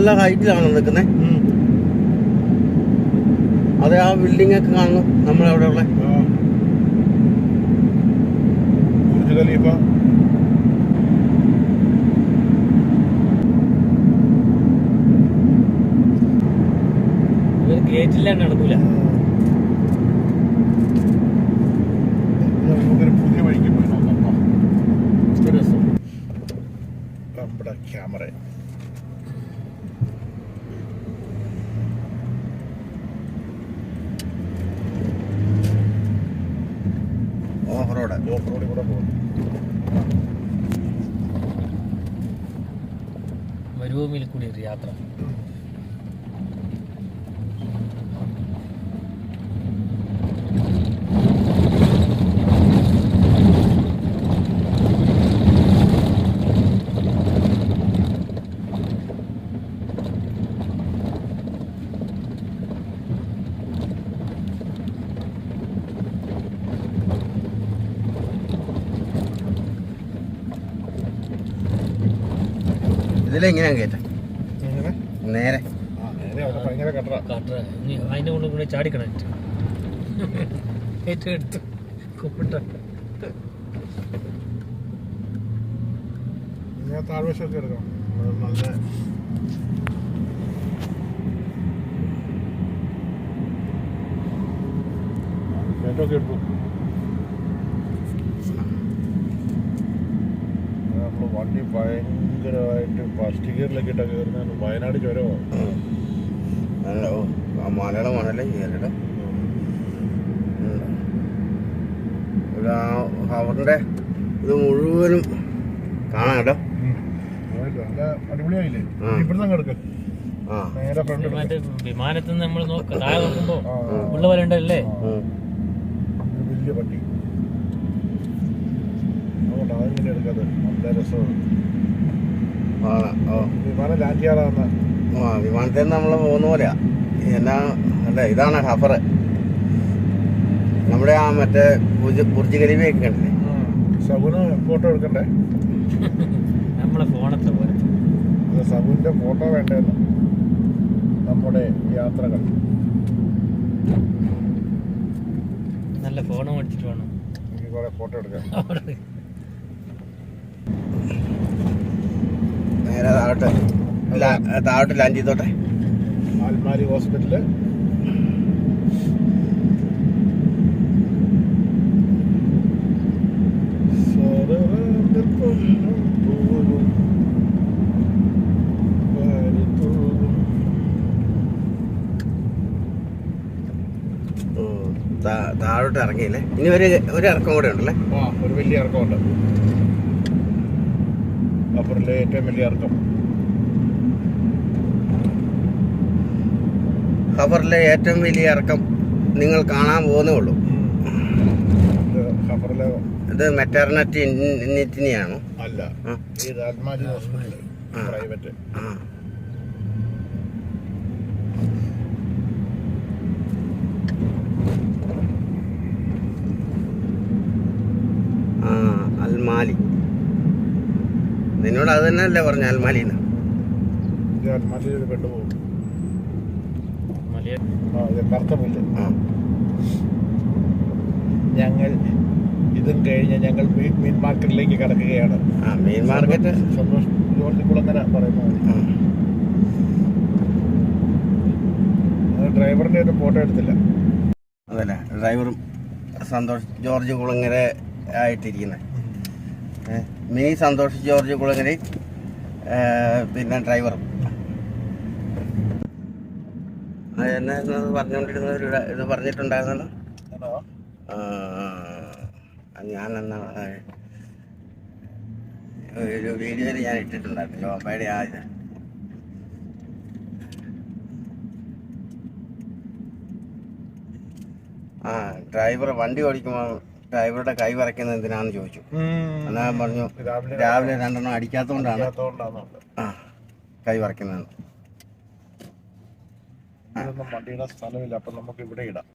നല്ല ഹൈറ്റിലാണോ നിൽക്കുന്നത്? അതെ, ആ ബിൽഡിംഗ് ഒക്കെ കാണുന്നു നമ്മളവിടെ ഉള്ള ബുർജ് ഖലീഫ. ഗേറ്റിലാണ് നടക്കൂല. നമുക്കൊരു പുതിയ വഴിക്ക് പോയി നോക്കാം. രസം നമ്മുടെ ക്യാമറ ഓഫ് റോഡിൽ കൂടെ പോകും. മരുഭൂമിയിൽ കൂടി ഒരു യാത്ര. ഇതിലെങ്ങനെയാണ് കയറ്റം? നേരെ ഭയങ്കര കട്ടറ. അതിന്റെ കൊണ്ട് കൂടെ ചാടിക്കണം. ഏറ്റവും എടുത്ത് താഴ്വശമൊക്കെ എടുക്കണം. നല്ല കയറ്റമൊക്കെ എടുത്തു. നമ്മൾ വണ്ടി ഭയങ്കരമായിട്ട് ഫസ്റ്റ് ഗിയറിലൊക്കെ ഇട്ടാ കയറുന്ന വയനാട് ചുരമോ. മലയാളം മണല്ലേ കയറിട്ടോ. അവരുടെ ഇത് മുഴുവനും കാണാം കേട്ടോ. നല്ല അടിപൊളിയായില്ലേ? ഇവിടുന്ന് കിടക്ക് നേരെ ഫ്രണ്ട്. വിമാനത്തിൽ നിന്ന് നമ്മൾ താഴെ നോക്കുമ്പോ ഉള്ള പോലെ ഉണ്ടല്ലേ വലിയ പട്ടി. അതുകൊണ്ട് അതിങ്ങനെ എടുക്കാതെ നല്ല രസമാണ്. വിമാനം ലാൻഡ് ചെയ്യാറാവുന്ന വിമാനത്തിൽ നിന്ന് നമ്മൾ പോകുന്ന പോലെയാ. എന്നാ അല്ല, ഇതാണ് ഹഫർ. നമ്മുടെ ആ മറ്റേ ബുർജ് ഖലീഫയൊക്കെ കണ്ടില്ലേ? സബുന് ഫോട്ടോ എടുക്കണ്ടേ? നമ്മളെ ഫോണത്തെ പോലെ സബുവിന്റെ ഫോട്ടോ വേണ്ടെന്ന്. നമ്മുടെ യാത്രകൾ നല്ല ഫോൺ മേടിച്ചിട്ട് വേണം എനിക്ക് കുറെ ഫോട്ടോ എടുക്കാൻ. നേരെ താഴോട്ട് ലാൻഡ് ചെയ്തോട്ടെ. ആൽമാരി ഹോസ്പിറ്റല്. താഴോട്ട് ഇറങ്ങിയില്ലേ? ഇനി ഒരു ഇറക്കം കൂടെ ഉണ്ടല്ലേ? ഒരു വലിയ ഇറക്കമുണ്ട്. അപ്പുറത്തെ ഏറ്റവും വലിയ ഇറക്കം. ഖബറിലെ ഏറ്റവും വലിയ ഇറക്കം നിങ്ങൾ കാണാൻ പോകുന്നേ ഉള്ളൂ. ഇത് മെറ്റർനിറ്റിയാണോ? അല്ല, ഇത് ആൽമാരി ഹോസ്പിറ്റൽ പ്രൈവറ്റ്. അൽമാലി. നിന്നോട് അത് തന്നെ അല്ലേ പറഞ്ഞ അൽമാലിന്ന്? അൽമാലിയിൽ ഒരു പെണ്ണു പോകും. കറുത്തമില്ല. ഞങ്ങൾ ഇതും കഴിഞ്ഞ് ഞങ്ങൾ മീൻ മാർക്കറ്റിലേക്ക് കടക്കുകയാണ്. മീൻ മാർക്കറ്റ് സന്തോഷ് ജോർജ് കുളങ്ങര പറയുന്നത്. ഡ്രൈവറിന്റെ ഒരു ഫോട്ടോ എടുത്തില്ല. അതല്ലേ, ഡ്രൈവറും സന്തോഷ് ജോർജ് കുളങ്ങര ആയിട്ടിരിക്കുന്നത്. മിനി സന്തോഷ് ജോർജ് കുളങ്ങര, പിന്നെ ഡ്രൈവറും. എന്നെ പറഞ്ഞുകൊണ്ടിരുന്ന ഒരു ഇത് പറഞ്ഞിട്ടുണ്ടായിരുന്നല്ലോ. ഞാനെന്നാ ഒരു വീഡിയോയിൽ ഞാൻ ഇട്ടിട്ടുണ്ടായിരുന്നു. ജോബയുടെ ആ ഇത്. ഡ്രൈവർ വണ്ടി ഓടിക്കുമ്പോൾ ഡ്രൈവറുടെ കൈ വരയ്ക്കുന്നത് എന്തിനാന്ന് ചോദിച്ചു. എന്നാ പറഞ്ഞു രാവിലെ 2 എണ്ണം അടിക്കാത്തോണ്ടാണ് കൈ വരയ്ക്കുന്നത്. വണ്ടിയുടെ സ്ഥലമില്ല, അപ്പൊ നമുക്ക് ഇവിടെ ഇടാം.